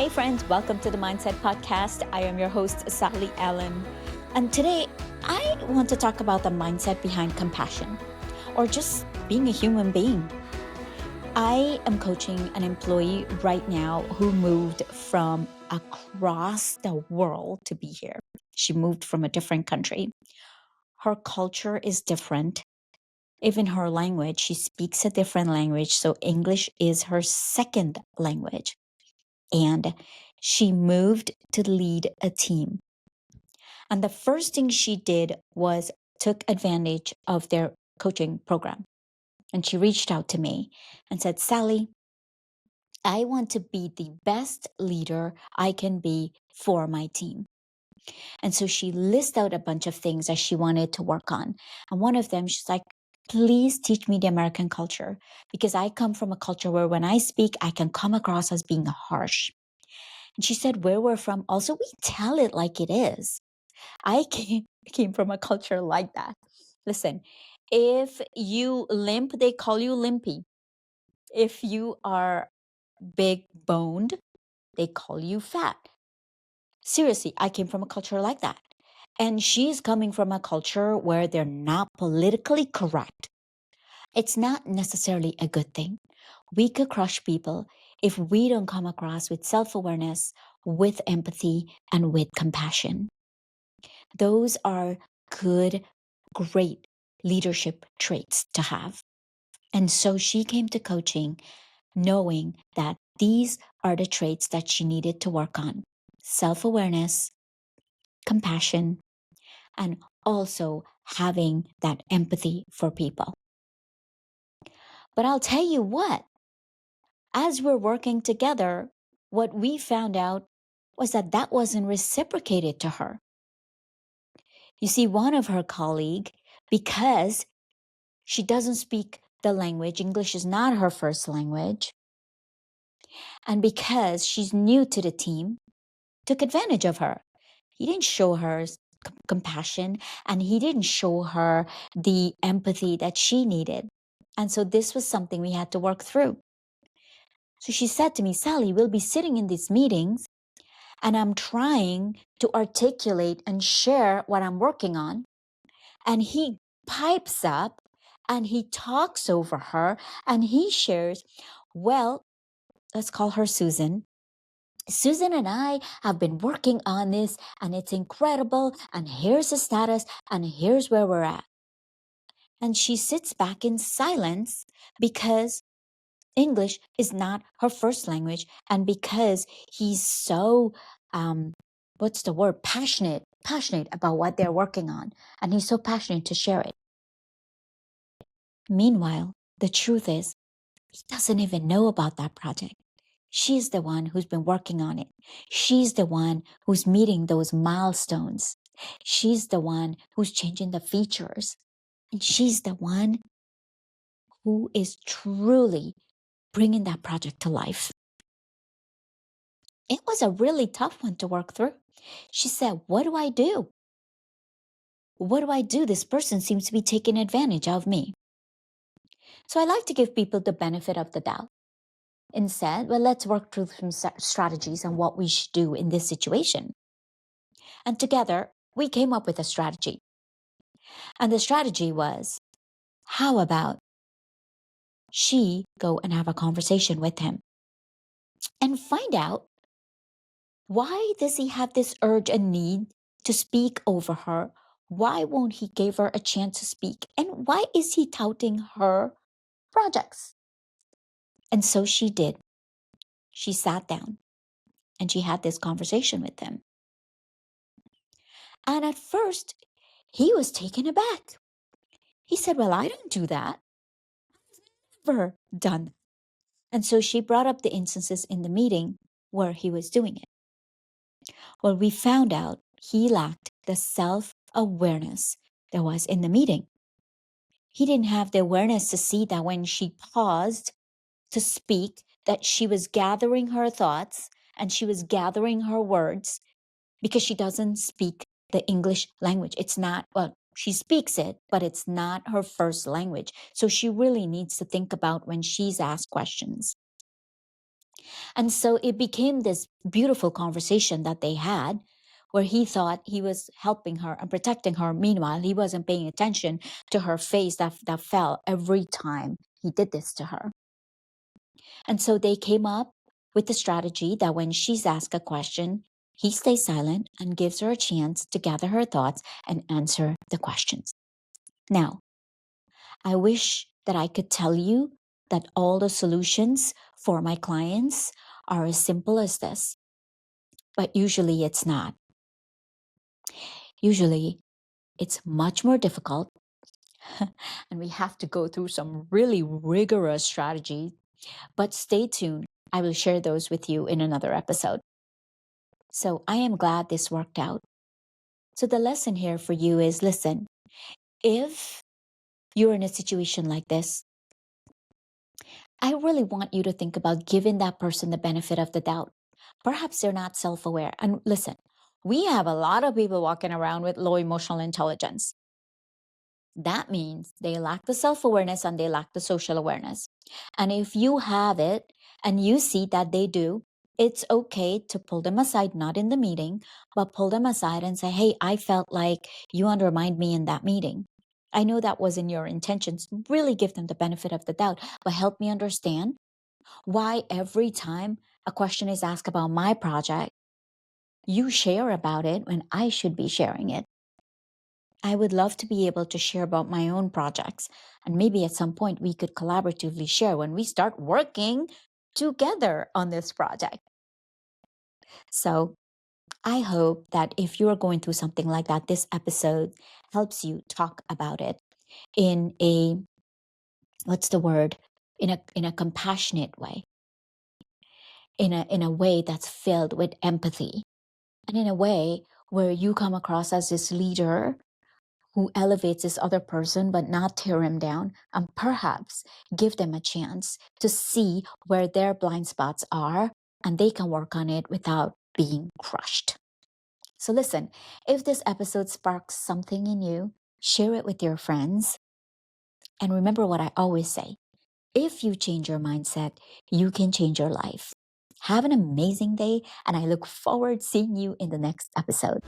Hey, friends, welcome to the Mindset Podcast. I am your host, Sally Allen. And today, I want to talk about the mindset behind compassion or just being a human being. I am coaching an employee right now who moved from across the world to be here. She moved from a different country. Her culture is different. Even her language, she speaks a different language. So, English is her second language. And she moved to lead a team. And the first thing she did was took advantage of their coaching program. And she reached out to me and said, Sally, I want to be the best leader I can be for my team. And so she lists out a bunch of things that she wanted to work on. And one of them, she's like, please teach me the American culture, because I come from a culture where when I speak, I can come across as being harsh. And she said, where we're from, also, we tell it like it is. I came from a culture like that. Listen, if you limp, they call you limpy. If you are big boned, they call you fat. Seriously, I came from a culture like that. And she's coming from a culture where they're not politically correct. It's not necessarily a good thing. We could crush people if we don't come across with self awareness, with empathy, and with compassion. Those are good, great leadership traits to have. And so she came to coaching knowing that these are the traits that she needed to work on: self awareness, compassion, and also having that empathy for people. But I'll tell you what, as we're working together, what we found out was that that wasn't reciprocated to her. You see, one of her colleagues, because she doesn't speak the language, English is not her first language, and because she's new to the team, took advantage of her. He didn't show her compassion, and he didn't show her the empathy that she needed. And so this was something we had to work through. So she said to me, Sally, we'll be sitting in these meetings and I'm trying to articulate and share what I'm working on. And he pipes up and he talks over her and he shares, well, let's call her Susan. Susan and I have been working on this and it's incredible. And here's the status and here's where we're at. And she sits back in silence because English is not her first language. And because he's so, what's the word? Passionate about what they're working on. And he's so passionate to share it. Meanwhile, the truth is, he doesn't even know about that project. She's the one who's been working on it. She's the one who's meeting those milestones. She's the one who's changing the features. And she's the one who is truly bringing that project to life. It was a really tough one to work through. She said, what do I do? What do I do? This person seems to be taking advantage of me. So I like to give people the benefit of the doubt and said, well, let's work through some strategies on what we should do in this situation. And together, we came up with a strategy. And the strategy was, how about she go and have a conversation with him and find out, why does he have this urge and need to speak over her? Why won't he give her a chance to speak? And why is he touting her projects? And so she did. She sat down and she had this conversation with him. And at first, he was taken aback. He said, well, I don't do that. I've never done that. And so she brought up the instances in the meeting where he was doing it. Well, we found out he lacked the self-awareness that was in the meeting. He didn't have the awareness to see that when she paused to speak, that she was gathering her thoughts and she was gathering her words, because she doesn't speak the English language. It's not, well, she speaks it, but it's not her first language. So she really needs to think about when she's asked questions. And so it became this beautiful conversation that they had where he thought he was helping her and protecting her. Meanwhile, he wasn't paying attention to her face that fell every time he did this to her. And so they came up with the strategy that when she's asked a question, he stays silent and gives her a chance to gather her thoughts and answer the questions. Now, I wish that I could tell you that all the solutions for my clients are as simple as this, but usually it's not. Usually it's much more difficult, and we have to go through some really rigorous strategies. But stay tuned. I will share those with you in another episode. So I am glad this worked out. So the lesson here for you is listen, if you're in a situation like this, I really want you to think about giving that person the benefit of the doubt. Perhaps they're not self aware. And listen, we have a lot of people walking around with low emotional intelligence. That means they lack the self awareness and they lack the social awareness. And if you have it and you see that they do, it's okay to pull them aside, not in the meeting, but pull them aside and say, hey, I felt like you undermined me in that meeting. I know that wasn't your intentions. Really give them the benefit of the doubt, but help me understand why every time a question is asked about my project, you share about it when I should be sharing it. I would love to be able to share about my own projects. And maybe at some point we could collaboratively share when we start working together on this project. So I hope that if you're going through something like that, this episode helps you talk about it in a, what's the word? In a compassionate way, in a way that's filled with empathy, and in a way where you come across as this leader who elevates this other person but not tear him down, and perhaps give them a chance to see where their blind spots are and they can work on it without being crushed. So listen, if this episode sparks something in you, share it with your friends. And remember what I always say, if you change your mindset, you can change your life. Have an amazing day, and I look forward to seeing you in the next episode.